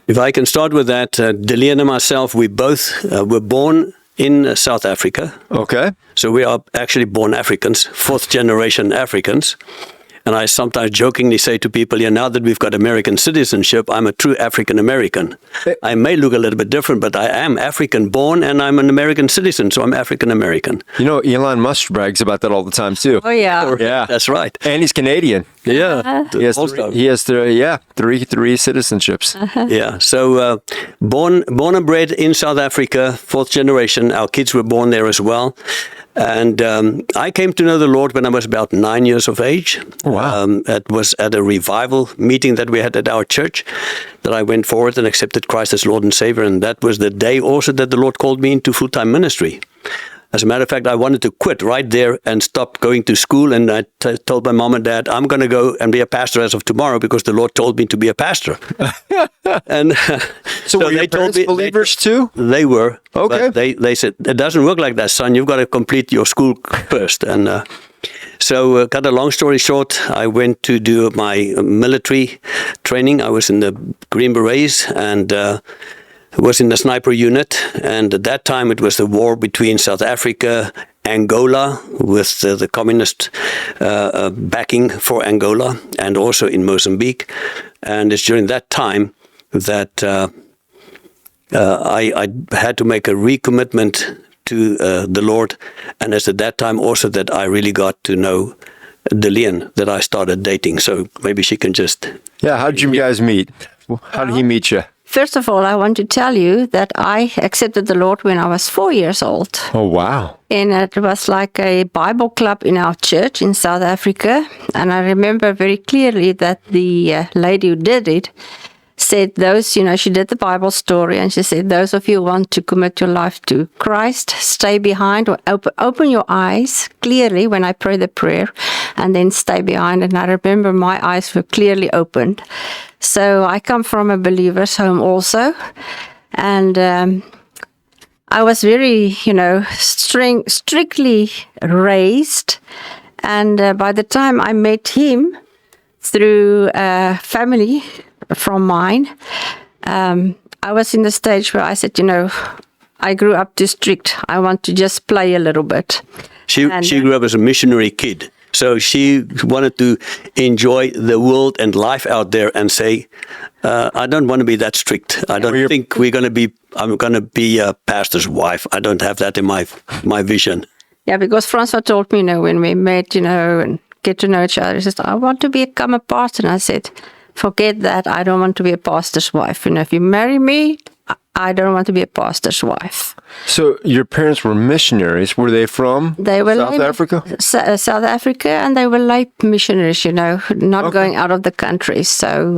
If I can start with that, Dalene and myself, we both were born in South Africa. Okay. So we are actually born Africans, fourth generation Africans. And I sometimes jokingly say to people, now that we've got American citizenship, I'm a true African American. I may look a little bit different, but I am African born and I'm an American citizen, so I'm African American. Elon Musk brags about that all the time too. Oh yeah. Yeah. That's right. And he's Canadian. Yeah. He has three citizenships. Yeah. So born and bred in South Africa, fourth generation. Our kids were born there as well. And I came to know the Lord when I was about 9 years of age. Wow. It was at a revival meeting that we had at our church that I went forward and accepted Christ as Lord and Savior. And that was the day also that the Lord called me into full-time ministry. As a matter of fact, I wanted to quit right there and stop going to school. And I told my mom and dad, I'm going to go and be a pastor as of tomorrow because the Lord told me to be a pastor. And so were your parents believers too? They were. Okay. But they said, it doesn't work like that, son. You've got to complete your school first. And so cut a long story short, I went to do my military training. I was in the Green Berets and was in the sniper unit, and at that time it was the war between South Africa, Angola, with the communist backing for Angola, and also in Mozambique. And it's during that time that I had to make a recommitment to the Lord, and it's at that time also that I really got to know Dalene, that I started dating. So maybe she can just... Yeah, how did you guys meet? How did he meet you? First of all, I want to tell you that I accepted the Lord when I was 4 years old. Oh, wow. And it was like a Bible club in our church in South Africa. And I remember very clearly that the lady who did it said she did the Bible story, and she said, those of you who want to commit your life to Christ, stay behind or open your eyes clearly when I pray the prayer, and then stay behind. And I remember my eyes were clearly opened. So I come from a believer's home also. And I was very, strictly raised. And by the time I met him through family from mine, I was in the stage where I said, I grew up too strict. I want to just play a little bit. She grew up as a missionary kid. So she wanted to enjoy the world and life out there and say, I don't want to be that strict. I don't think I'm going to be a pastor's wife. I don't have that in my vision. Yeah, because Francois told me, when we met, and get to know each other, he said, I want to become a pastor. And I said, forget that. I don't want to be a pastor's wife. If you marry me, I don't want to be a pastor's wife. So your parents were missionaries. Were they from South Africa? South Africa, and they were lay missionaries, not going out of the country. So,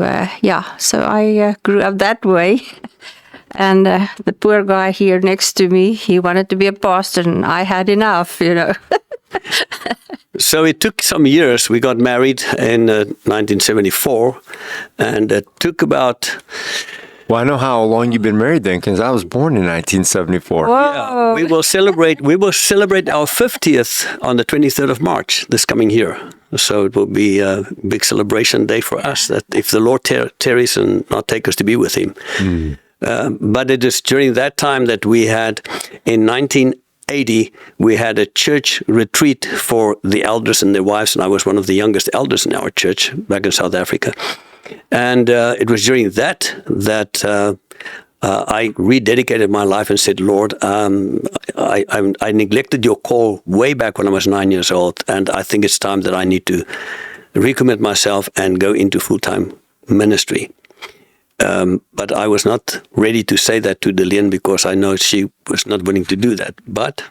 so I grew up that way. And the poor guy here next to me, he wanted to be a pastor, and I had enough, So it took some years. We got married in 1974, and it took about... Well, I know how long you've been married then, because I was born in 1974. Whoa. Yeah, we will celebrate our 50th on the 23rd of March this coming year. So it will be a big celebration day for us, that if the Lord tarries and not take us to be with him. But it is during that time that we had, in 1980, we had a church retreat for the elders and their wives, and I was one of the youngest elders in our church back in South Africa. And it was during that I rededicated my life and said, Lord, I neglected your call way back when I was 9 years old, and I think it's time that I need to recommit myself and go into full-time ministry. But I was not ready to say that to Dalene because I know she was not willing to do that. But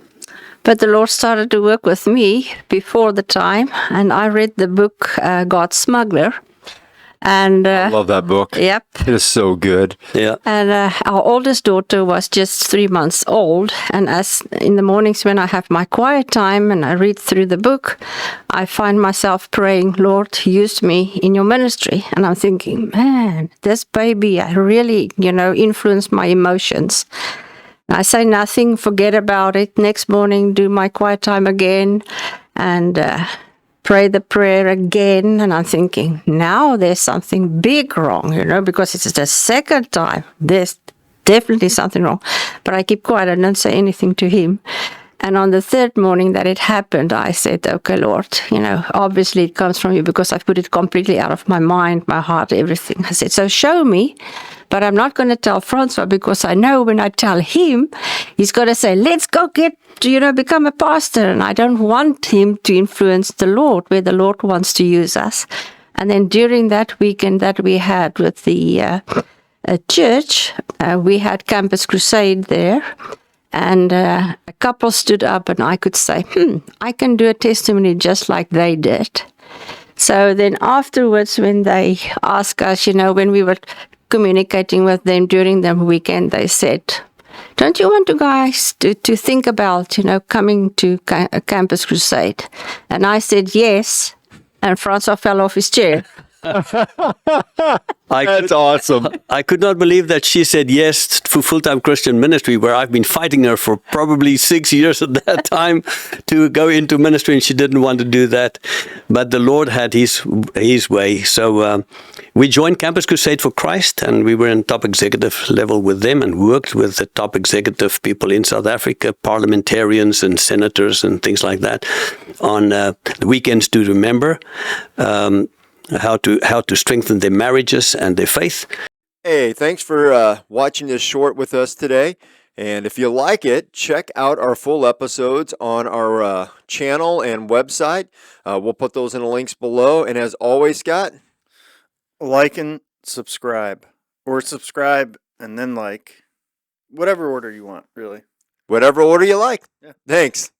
the Lord started to work with me before the time, and I read the book God's Smuggler. And I love that book. Yep. It is so good. Yeah. And our oldest daughter was just 3 months old. And as in the mornings when I have my quiet time and I read through the book, I find myself praying, Lord, use me in your ministry. And I'm thinking, man, this baby, I really, influenced my emotions. I say nothing, forget about it. Next morning, do my quiet time again. And pray the prayer again, and I'm thinking, now there's something big wrong, because it's the second time. There's definitely something wrong. But I keep quiet. I didn't say anything to him. And on the third morning that it happened, I said, okay, Lord, obviously it comes from you because I've put it completely out of my mind, my heart, everything. I said, so show me, but I'm not going to tell Francois because I know when I tell him, he's going to say, let's go become a pastor. And I don't want him to influence the Lord where the Lord wants to use us. And then during that weekend that we had with the church, we had Campus Crusade there. And a couple stood up and I could say, I can do a testimony just like they did. So then afterwards, when they asked us, when we were communicating with them during the weekend, they said, don't you want to guys to think about, coming to a Campus Crusade? And I said, yes. And Francois fell off his chair. That's awesome. I could not believe that she said yes to full-time Christian ministry, where I've been fighting her for probably 6 years at that time to go into ministry, and she didn't want to do that. But the Lord had His way. So we joined Campus Crusade for Christ, and we were in top executive level with them and worked with the top executive people in South Africa, parliamentarians and senators and things like that, on the weekends to remember. How to strengthen their marriages and their faith. Hey, thanks for watching this short with us today. And if you like it, check out our full episodes on our channel and website. We'll put those in the links below. And as always, Scott, like and subscribe, or subscribe and then like, whatever order you want, really. Whatever order you like. Yeah. Thanks.